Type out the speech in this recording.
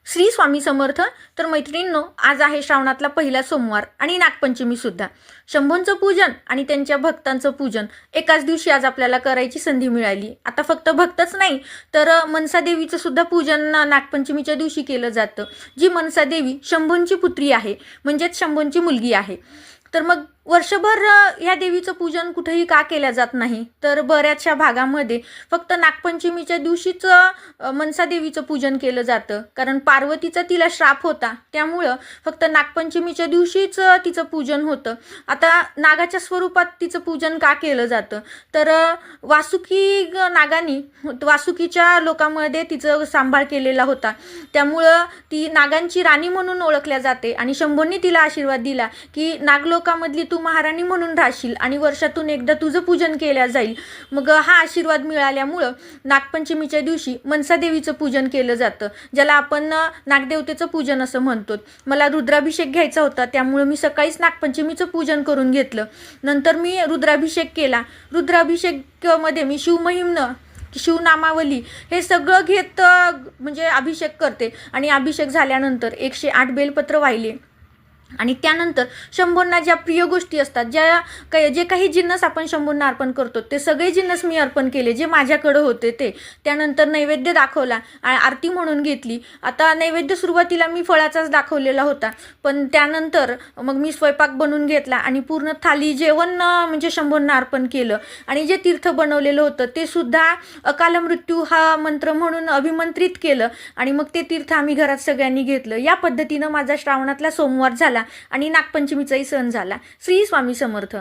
श्री स्वामी समर्थ. तर मैत्रिणींनो, आज आहे श्रावणातला पहिला सोमवार आणि नागपंचमी सुद्धा. शंभूंचं पूजन आणि त्यांच्या भक्तांचं पूजन एकाच दिवशी आज आपल्याला करायची संधी मिळाली. आता फक्त भक्तच नाही तर मनसा देवीचं सुद्धा पूजन नागपंचमीच्या दिवशी केलं जातं. जी मनसा देवी शंभूंची पुत्री आहे, म्हणजेच शंभूंची मुलगी आहे. तर मग वर्षभर या देवीचं पूजन कुठेही का केलं जात नाही, तर बऱ्याचशा भागामध्ये फक्त नागपंचमीच्या दिवशीच मनसा देवीचं पूजन केलं जातं. कारण पार्वतीचा तिला श्राप होता, त्यामुळं फक्त नागपंचमीच्या दिवशीच तिचं पूजन होतं. आता नागाच्या स्वरूपात तिचं पूजन का केलं जातं, तर वासुकी नागांनी वासुकीच्या लोकांमध्ये तिचं सांभाळ केलेला होता, त्यामुळं ती नागांची राणी म्हणून ओळखल्या जाते. आणि शंभूंनी तिला आशीर्वाद दिला की नागलोकामधली तू महाराणी म्हणून राहशील आणि वर्षातून एकदा तुझं पूजन केल्या जाईल. मग हा आशीर्वाद मिळाल्यामुळं नागपंचमीच्या दिवशी मनसा देवीचं पूजन केलं जातं, ज्याला आपण नागदेवतेचं पूजन असं म्हणतो. मला रुद्राभिषेक घ्यायचा होता, त्यामुळं मी सकाळीच नागपंचमीचं पूजन करून घेतलं. नंतर मी रुद्राभिषेक केला. रुद्राभिषेकमध्ये मी शिवमहिम्न, शिवनामावली हे सगळं घेत म्हणजे अभिषेक करते. आणि अभिषेक झाल्यानंतर 108 बेलपत्र वाहिले. आणि त्यानंतर शंभूंना ज्या प्रिय गोष्टी असतात, जे काही जिन्नस आपण शंभूंना अर्पण करतो, ते सगळे जिन्नस मी अर्पण केले जे माझ्याकडं होते ते. त्यानंतर नैवेद्य दाखवला, आरती म्हणून घेतली. आता नैवेद्य सुरुवातीला मी फळाचाच दाखवलेला होता, पण त्यानंतर मग मी स्वयंपाक बनवून घेतला आणि पूर्ण थाली जेवण म्हणजे शंभूंना अर्पण केलं. आणि जे तीर्थ बनवलेलं होतं ते सुद्धा अकाल मृत्यू हा मंत्र म्हणून अभिमंत्रित केलं. आणि मग ते तीर्थ आम्ही घरात सगळ्यांनी घेतलं. या पद्धतीनं माझा श्रावणातला सोमवार झाला आणि नागपंचमीचाही सण झाला. श्री स्वामी समर्थ.